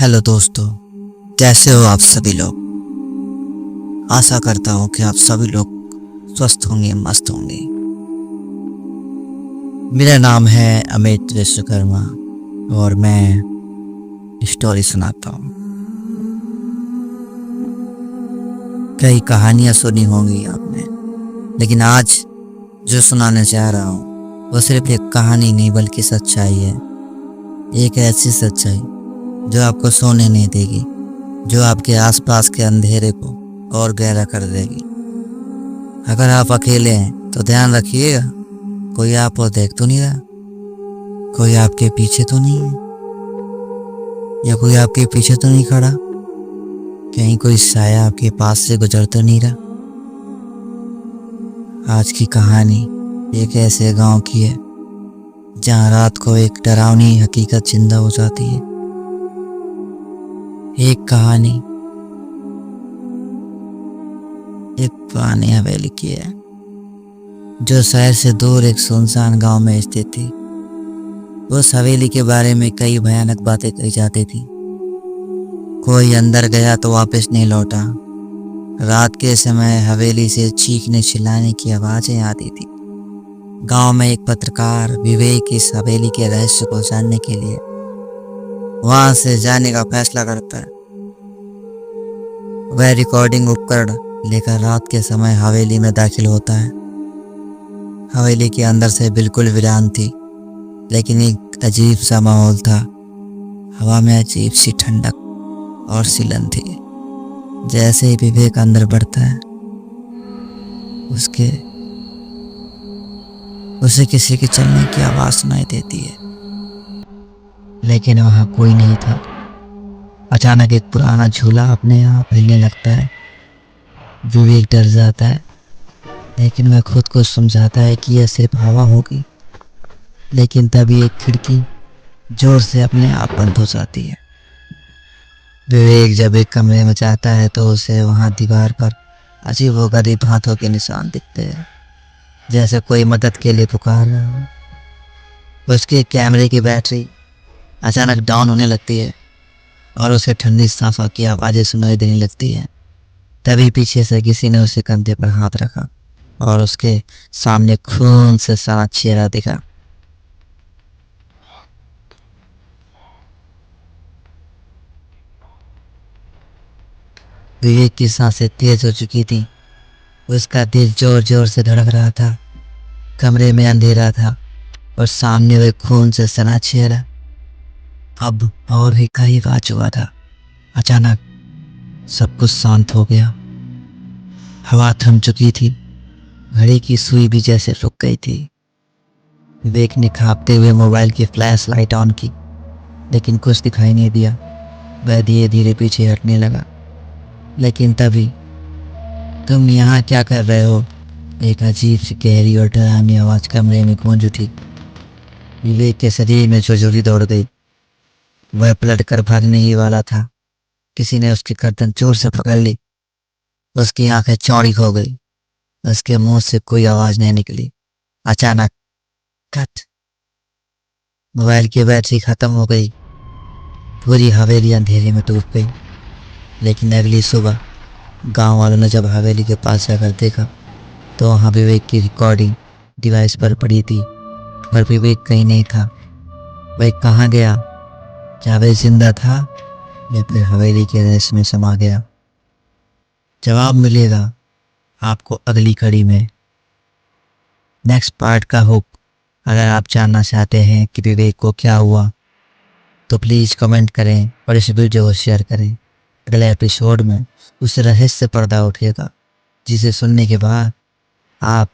Hello दोस्तों, कैसे हो आप सभी लोग। आशा करता हूँ कि आप सभी लोग स्वस्थ होंगे, मस्त होंगे। मेरा नाम है अमित विश्वकर्मा और मैं स्टोरी सुनाता हूँ। कई कहानियाँ सुनी होंगी आपने, लेकिन आज जो सुनाने चाह रहा हूँ वो सिर्फ एक कहानी नहीं बल्कि सच्चाई है। एक ऐसी सच्चाई जो आपको सोने नहीं देगी, जो आपके आसपास के अंधेरे को और गहरा कर देगी। अगर आप अकेले हैं तो ध्यान रखिएगा, कोई आपको देख तो नहीं रहा, कोई आपके पीछे तो नहीं है, या कोई आपके पीछे तो नहीं खड़ा, कहीं कोई साया आपके पास से गुजर तो नहीं रहा। आज की कहानी एक ऐसे गांव की है जहां रात को एक डरावनी हकीकत जिंदा हो जाती है। एक कहानी एक पुरानी हवेली की है जो शहर से दूर एक सुनसान गांव में स्थित थी। उस हवेली के बारे में कई भयानक बातें कही जाती थी। कोई अंदर गया तो वापस नहीं लौटा। रात के समय हवेली से चीखने चिल्लाने की आवाजें आती थी। गांव में एक पत्रकार विवेक इस हवेली के रहस्य को जानने के लिए वहां से जाने का फैसला करता है। वह रिकॉर्डिंग उपकरण लेकर रात के समय हवेली में दाखिल होता है। हवेली के अंदर से बिल्कुल वीरान थी, लेकिन एक अजीब सा माहौल था। हवा में अजीब सी ठंडक और सिलन थी। जैसे ही विवेक अंदर बढ़ता है उसे किसी के चलने की आवाज सुनाई देती है, लेकिन वहां कोई नहीं था। अचानक एक पुराना झूला अपने आप हिलने लगता है। विवेक डर जाता है, लेकिन वह खुद को समझाता है कि यह सिर्फ हवा होगी। लेकिन तभी एक खिड़की जोर से अपने आप बंद हो जाती है। विवेक जब एक कमरे में जाता है तो उसे वहां दीवार पर अजीबोगरीब हाथों के निशान दिखते हैं, जैसे कोई मदद के लिए पुकार रहा हो। उसके कैमरे की बैटरी अचानक डाउन होने लगती है और उसे ठंडी सांसों की आवाजें सुनाई देने लगती है। तभी पीछे से किसी ने उसके कंधे पर हाथ रखा और उसके सामने खून से सना चेहरा दिखा। विवेक की सांसें तेज हो चुकी थी। उसका दिल जोर जोर से धड़क रहा था। कमरे में अंधेरा था और सामने वह खून से सना चेहरा अब और भी करीब आ चुका था। अचानक सब कुछ शांत हो गया। हवा थम चुकी थी। घड़ी की सुई भी जैसे रुक गई थी। विवेक ने कांपते हुए मोबाइल की फ्लैश लाइट ऑन की, लेकिन कुछ दिखाई नहीं दिया। वह धीरे धीरे पीछे हटने लगा। लेकिन तभी, तुम यहाँ क्या कर रहे हो? एक अजीब सी गहरी और डरावनी आवाज कमरे में गूंज उठी। विवेक के शरीर में झुर्री दौड़ गई। वह पलट कर भागने ही वाला था। किसी ने उसकी गर्दन जोर से पकड़ ली। उसकी आंखें चौड़ी हो गई। उसके मुंह से कोई आवाज नहीं निकली। अचानक कट। मोबाइल की बैटरी खत्म हो गई। पूरी हवेली अंधेरे में डूब गई। लेकिन अगली सुबह गांव वालों ने जब हवेली के पास जाकर देखा तो वहां विवेक की रिकॉर्डिंग डिवाइस पर पड़ी थी, पर विवेक कहीं नहीं था। वह कहाँ गया? क्या वह जिंदा था या फिर हवेली के रहस्य में समा गया? जवाब मिलेगा आपको अगली कड़ी में। नेक्स्ट पार्ट का होप। अगर आप जानना चाहते हैं कि विवेक को क्या हुआ तो प्लीज़ कमेंट करें और इस वीडियो को शेयर करें। अगले एपिसोड में उस रहस्य से पर्दा उठेगा जिसे सुनने के बाद आप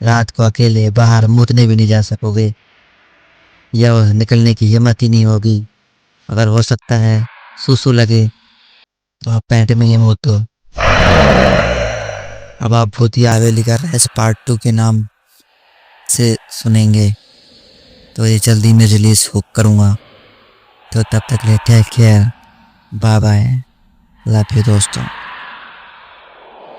रात को अकेले बाहर मुतने भी नहीं जा सकोगे, या वह निकलने की हिम्मत ही नहीं होगी। अगर हो सकता है सुसु लगे तो आप पैंट में ही मुत दो। अब आप भूतिया हवेली का रहस्य पार्ट 2 के नाम से सुनेंगे, तो ये जल्दी में रिलीज हो करूँगा। तो तब तक ले take care, bye bye, love you दोस्तों।